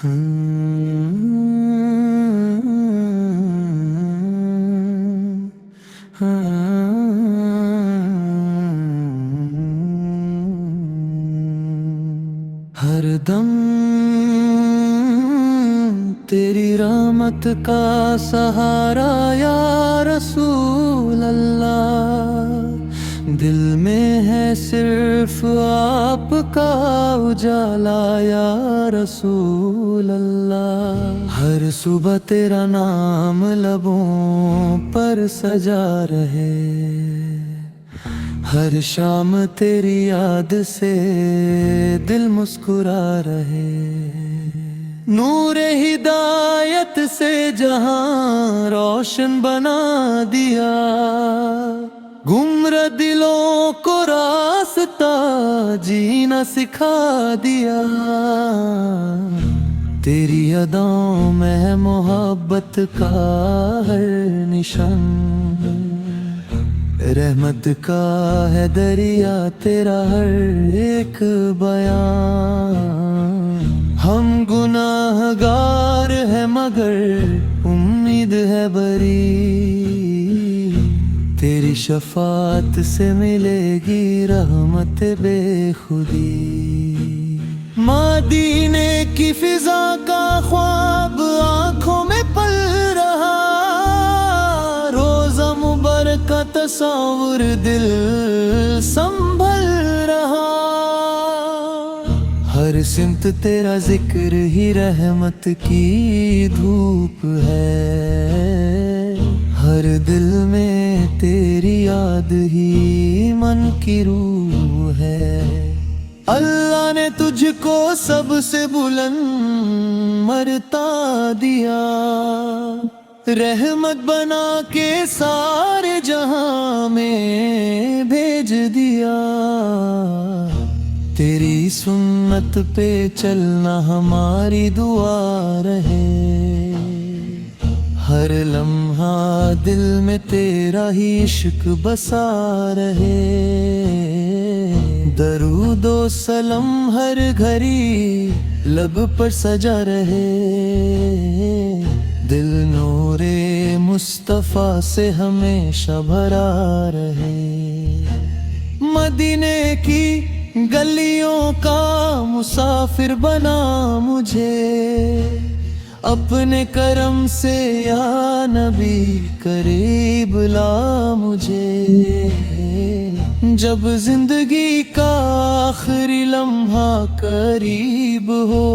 ہر دم تیری رحمت کا سہارا یا رسول اللہ، دل میں ہے صرف آپ کا اجالا یا رسول اللہ۔ ہر صبح تیرا نام لبوں پر سجا رہے، ہر شام تیری یاد سے دل مسکرا رہے، نور ہدایت سے جہاں روشن بنا دیا، گمراہ دلوں کو راستہ جینا سکھا دیا۔ تیری اداؤں میں محبت کا ہر نشان، رحمت کا ہے دریا تیرا ہر ایک بیان۔ ہم گناہ گار ہے مگر امید ہے بری، تیری شفاعت سے ملے گی رحمت بے خودی۔ مدینے کی فضا کا خواب آنکھوں میں پل رہا، روزہ مبارک کا تصور دل سنبھل رہا، ہر سمت تیرا ذکر ہی رحمت کی دھوپ ہے، ہر دل میں تیری یاد ہی من کی روح ہے۔ اللہ نے تجھ کو سب سے بلند مرتبہ دیا، رحمت بنا کے سارے جہاں میں بھیج دیا۔ تیری سنت پہ چلنا ہماری دعا رہے، ہر لمحہ دل میں تیرا ہی عشق بسا رہے، درود و سلام ہر گھڑی لب پر سجا رہے، دل نور مصطفیٰ سے ہمیشہ بھرا رہے۔ مدینے کی گلیوں کا مسافر بنا مجھے، اپنے کرم سے یا نبی قریب لا مجھے، جب زندگی کا آخری لمحہ قریب ہو،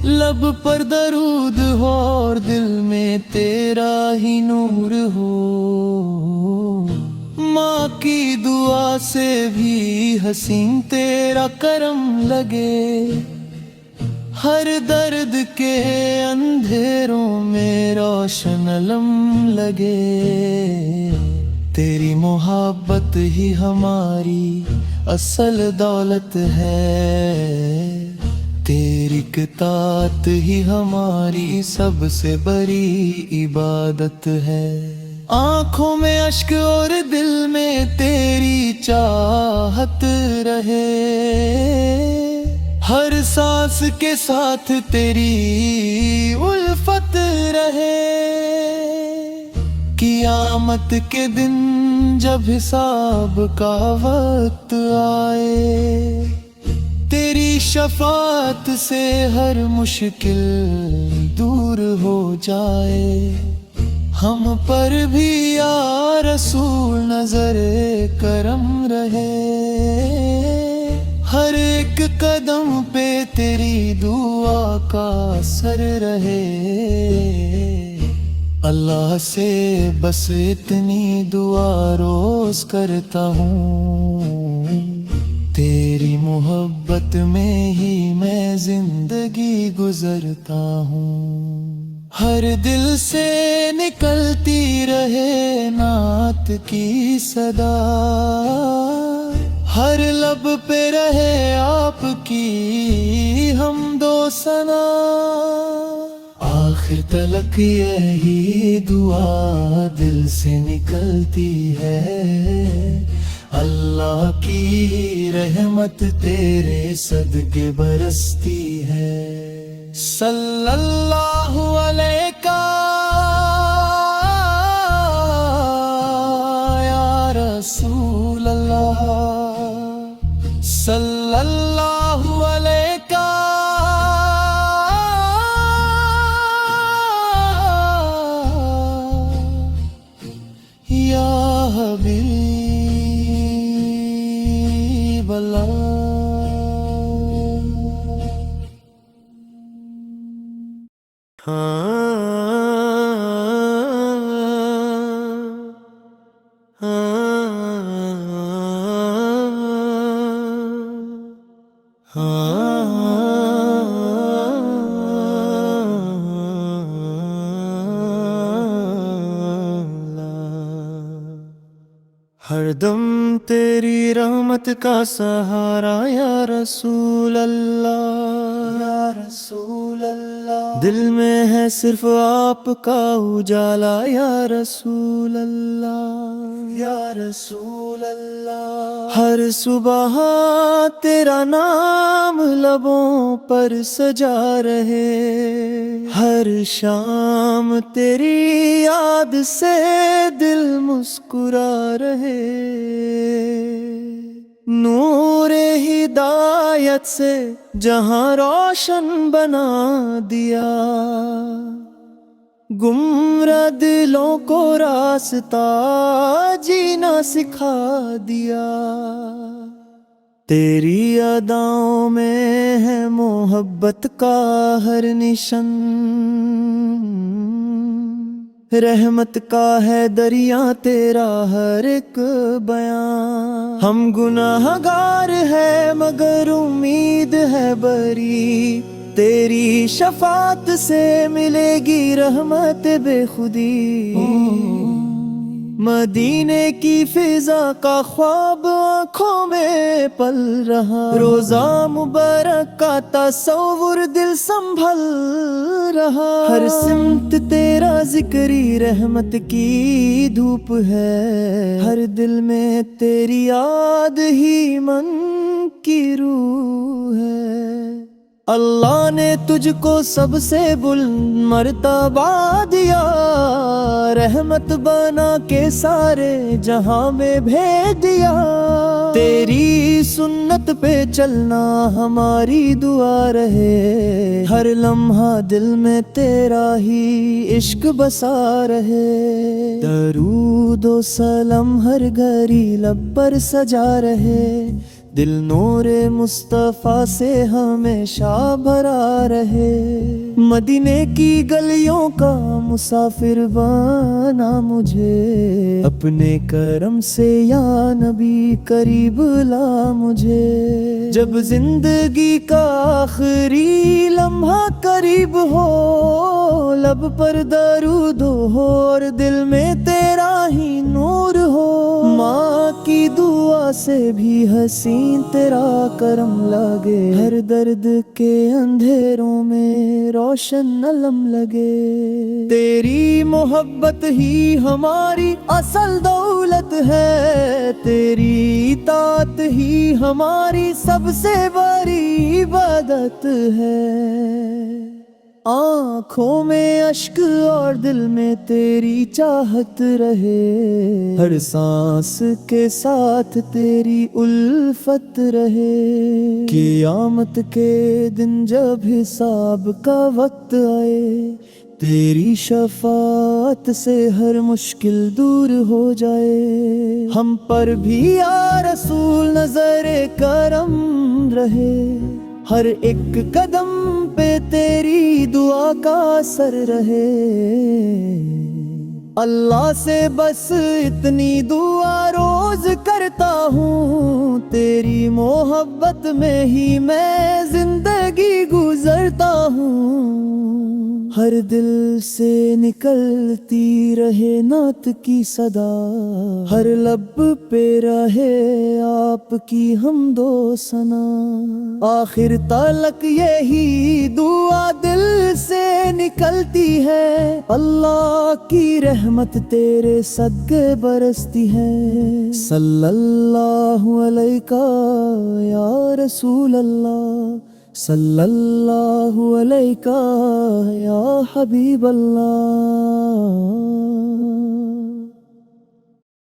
لب پر درود ہو اور دل میں تیرا ہی نور ہو، ماں کی دعا سے بھی حسین تیرا کرم لگے، ہر درد کے اندھیروں میں روشن علم لگے، تیری محبت ہی ہماری اصل دولت ہے، تیری اطاعت ہی ہماری سب سے بڑی عبادت ہے۔ آنکھوں میں اشک اور دل میں تیری چاہت رہے، ہر سانس کے ساتھ تیری الفت رہے، قیامت کے دن جب حساب کا وقت آئے، تیری شفاعت سے ہر مشکل دور ہو جائے، ہم پر بھی یا رسول نظر کرم رہے، ہر ایک قدم پہ تیری دعا کا اثر رہے۔ اللہ سے بس اتنی دعا روز کرتا ہوں، تیری محبت میں ہی میں زندگی گزرتا ہوں، ہر دل سے نکلتی رہے نعت کی صدا، ہر لب پہ رہے آپ کی حمد و ثنا، آخر تلک یہی دعا دل سے نکلتی ہے، اللہ کی رحمت تیرے صدقے برستی ہے۔ صلی اللہ علیہ یا رسول اللہ، صلی اللہ علیہ یا حبیب اللہ۔ ہر دم تیری رحمت کا سہارا یا رسول اللہ، یا رسول اللہ، دل میں ہے صرف آپ کا اجالا یا رسول اللہ، یا رسول اللہ، ہر صبح تیرا نام لبوں پر سجا رہے، ہر شام تیری یاد سے دل مسکرا رہے، نور ہدایت سے جہاں روشن بنا دیا، گمراہ دلوں کو راستہ جینا سکھا دیا، تیری اداؤں میں ہے محبت کا ہر نشان، رحمت کا ہے دریا تیرا ہر ایک بیان، ہم گناہ گار ہے مگر امید ہے بری، تیری شفاعت سے ملے گی رحمت بے خودی، مدینے کی فضا کا خواب آنکھوں میں پل رہا، روزہ مبارک کا تصور دل سنبھل رہا، ہر سمت تیرا ذکری رحمت کی دھوپ ہے، ہر دل میں تیری یاد ہی من کی روح ہے، اللہ نے تجھ کو سب سے بلند مرتبہ دیا، رحمت بنا کے سارے جہاں میں بھیج دیا، تیری سنت پہ چلنا ہماری دعا رہے، ہر لمحہ دل میں تیرا ہی عشق بسا رہے، درود و سلام ہر گھڑی لب پر سجا رہے، دل نور مصطفیٰ سے ہمیشہ بھرا رہے، مدینے کی گلیوں کا مسافر بنا مجھے، اپنے کرم سے یا نبی قریب لا مجھے، جب زندگی کا آخری لمحہ قریب ہو، لب پر درود ہو اور دل میں تیرا ہی نور ہو، ماں کی دعا سے بھی حسین تیرا کرم لگے، ہر درد کے اندھیروں میں روشن علم لگے، تیری محبت ہی ہماری اصل دولت ہے، تیری اطاعت ہی ہماری سب سے بڑی عبادت ہے، آنکھوں میں اشک اور دل میں تیری چاہت رہے، ہر سانس کے ساتھ تیری الفت رہے، قیامت کے دن جب حساب کا وقت آئے، تیری شفاعت سے ہر مشکل دور ہو جائے، ہم پر بھی یا رسول نظر کرم رہے، ہر ایک قدم پہ تیری دعا کا اثر رہے، اللہ سے بس اتنی دعا روز کرتا ہوں، تیری محبت میں ہی میں زندگی گزرتا ہوں، ہر دل سے نکلتی رہے نعت کی صدا، ہر لب پہ رہے آپ کی حمد و ثنا، آخر تلک یہی دعا دل سے نکلتی ہے، اللہ کی رحمت تیرے صدقے برستی ہے، صلی اللہ علیہ یا رسول اللہ، صلی اللہ علیہ یا حبیب اللہ.